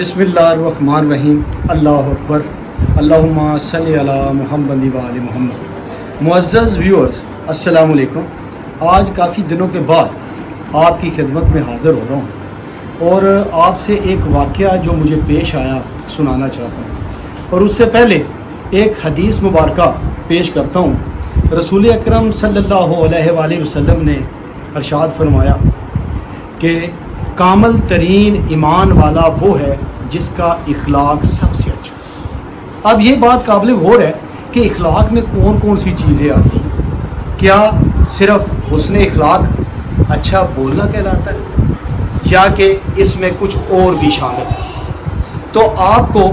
बिस्मिल्लाहिर्रहमानिर्रहीम। अल्लाह अकबर। अल्लाहुम्मा सल्ली अला मुहम्मद व आले मुहम्मद। मुअज़्ज़ज़ व्यूअर्स, अस्सलाम वालेकुम। आज काफ़ी दिनों के बाद आपकी खिदमत में हाज़िर हो रहा हूँ और आपसे एक वाक़या जो मुझे पेश आया सुनाना चाहता हूँ। और उससे पहले एक हदीस मुबारका पेश करता हूँ। रसूल अकरम सल्लल्लाहु अलैहि वसल्लम ने इरशाद फरमाया कि कामल तरीन ईमान वाला वो है जिसका इखलाक सबसे अच्छा। अब ये बात काबिल गौर है कि इखलाक में कौन कौन सी चीज़ें आती हैं। क्या सिर्फ हुस्न इखलाक अच्छा बोलना कहलाता है या कि इसमें कुछ और भी शामिल है। तो आपको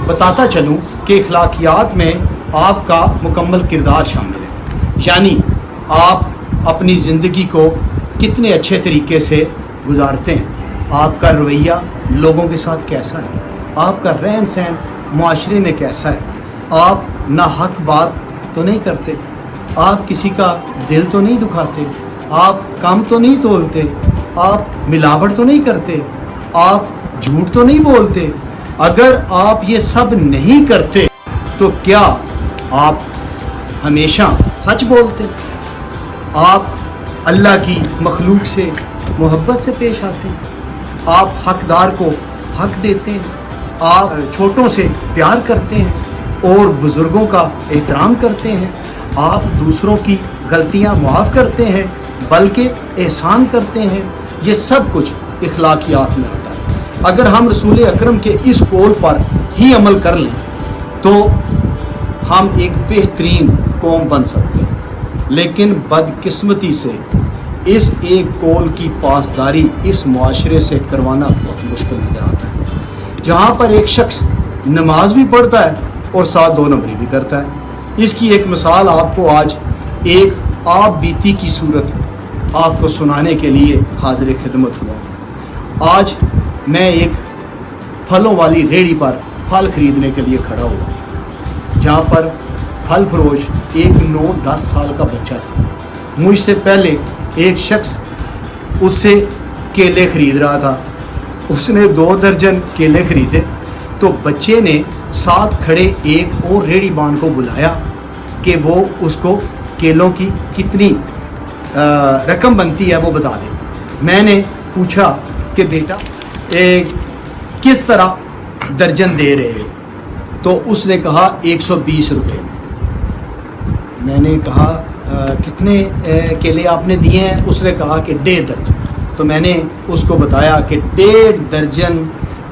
बताता चलूँ कि इखलाकियात में आपका मुकम्मल किरदार शामिल है, यानी आप अपनी ज़िंदगी को कितने अच्छे तरीके से गुजारते हैं, आपका रवैया लोगों के साथ कैसा है, आपका रहन सहन माशरे में कैसा है, आप ना हक बात तो नहीं करते, आप किसी का दिल तो नहीं दुखाते, आप कम तो नहीं तोलते, आप मिलावट तो नहीं करते, आप झूठ तो नहीं बोलते। अगर आप ये सब नहीं करते तो क्या आप हमेशा सच बोलते, आप अल्लाह की मखलूक से मोहब्बत से पेश आते हैं, आप हकदार को हक देते हैं, आप छोटों से प्यार करते हैं और बुज़ुर्गों का एहतराम करते हैं, आप दूसरों की गलतियां माफ़ करते हैं बल्कि एहसान करते हैं। ये सब कुछ इखलाकियात में आता है। अगर हम रसूल अकरम के इस कौल पर ही अमल कर लें तो हम एक बेहतरीन कौम बन सकते हैं। लेकिन बदकिस्मती से इस एक कौल की पासदारी इस मुआशरे से करवाना बहुत मुश्किल नज़र आता है, जहाँ पर एक शख्स नमाज भी पढ़ता है और साथ दो नंबरी भी करता है। इसकी एक मिसाल आपको आज एक आप बीती की सूरत आपको सुनाने के लिए हाजिर खिदमत हुआ। आज मैं एक फलों वाली रेहड़ी पर फल खरीदने के लिए खड़ा हुआ, जहाँ पर फल फरोश एक 9-10 साल का बच्चा था। मुझसे पहले एक शख्स उससे केले खरीद रहा था, उसने 2 दर्जन केले खरीदे तो बच्चे ने साथ खड़े एक और रेहड़ी बान को बुलाया कि वो उसको केलों की कितनी रकम बनती है वो बता दे। मैंने पूछा कि बेटा किस तरह दर्जन दे रहे हो, तो उसने कहा 120 रुपये में। मैंने कहा कितने केले आपने दिए हैं? उसने कहा कि 1.5 दर्जन। तो मैंने उसको बताया कि 1.5 दर्जन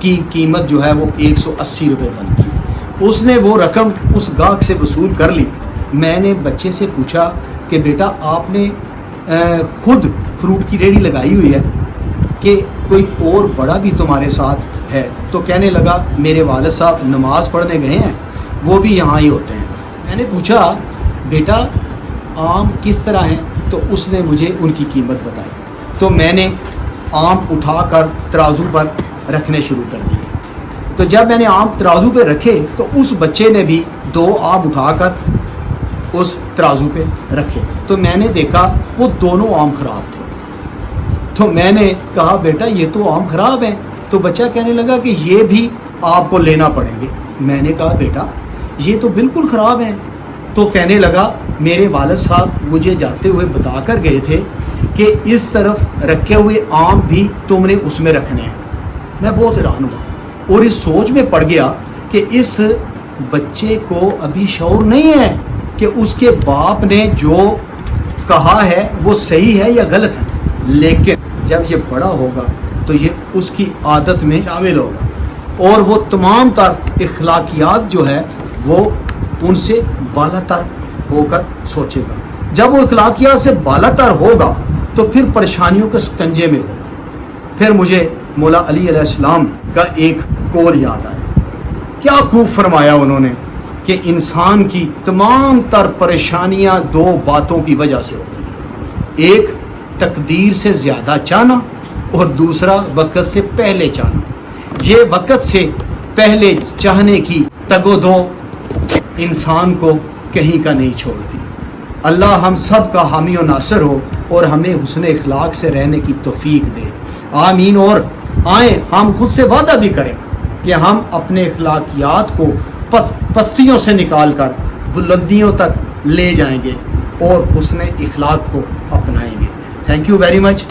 की कीमत जो है वो 180 रुपये बनती है। उसने वो रकम उस गाहक से वसूल कर ली। मैंने बच्चे से पूछा कि बेटा आपने खुद फ्रूट की रेहड़ी लगाई हुई है कि कोई और बड़ा भी तुम्हारे साथ है? तो कहने लगा मेरे वालिद साहब नमाज़ पढ़ने गए हैं, वो भी यहाँ ही होते हैं। मैंने पूछा बेटा आम किस तरह हैं? तो उसने मुझे उनकी कीमत बताई। तो मैंने आम उठाकर तराजू पर रखने शुरू कर दिए। तो जब मैंने आम तराजू पे रखे तो उस बच्चे ने भी 2 आम उठाकर उस तराजू पे रखे। तो मैंने देखा वो दोनों आम खराब थे। तो मैंने कहा बेटा ये तो आम खराब हैं। तो बच्चा कहने लगा कि ये भी आपको लेना पड़ेंगे। मैंने कहा बेटा ये तो बिल्कुल ख़राब हैं। तो कहने लगा मेरे वालिद साहब मुझे जाते हुए बता कर गए थे कि इस तरफ रखे हुए आम भी तुमने उसमें रखने हैं। मैं बहुत हैरान हुआ और इस सोच में पड़ गया कि इस बच्चे को अभी शऊर नहीं है कि उसके बाप ने जो कहा है वो सही है या गलत है। लेकिन जब ये बड़ा होगा तो ये उसकी आदत में शामिल होगा और वो तमाम तर इखलाकियात जो है वो उनसे बालातर होकर सोचेगा। जब वो इखलाकियात से बालातर होगा तो फिर परेशानियों के शिकंजे में होगा। फिर मुझे मौला अली अलैहिस्सलाम का एक कौल याद आया। क्या खूब फरमाया उन्होंने कि इंसान की तमाम तर परेशानियां 2 बातों की वजह से होती हैं। एक तकदीर से ज़्यादा चाहना और दूसरा वक़्त से पहले चाहना। ये वक़्त से पहले चाहने की तगोदो इंसान को कहीं का नहीं छोड़ती। अल्लाह हम सब का हामी और नासिर हो और हमें हुस्न इखलाक से रहने की तौफीक दे। आमीन। और आए हम खुद से वादा भी करें کہ ہم اپنے اخلاقیات کو پستیوں سے نکال کر بلندیوں تک لے جائیں گے اور حسن اخلاق کو اپنائیں گے. Thank you very much.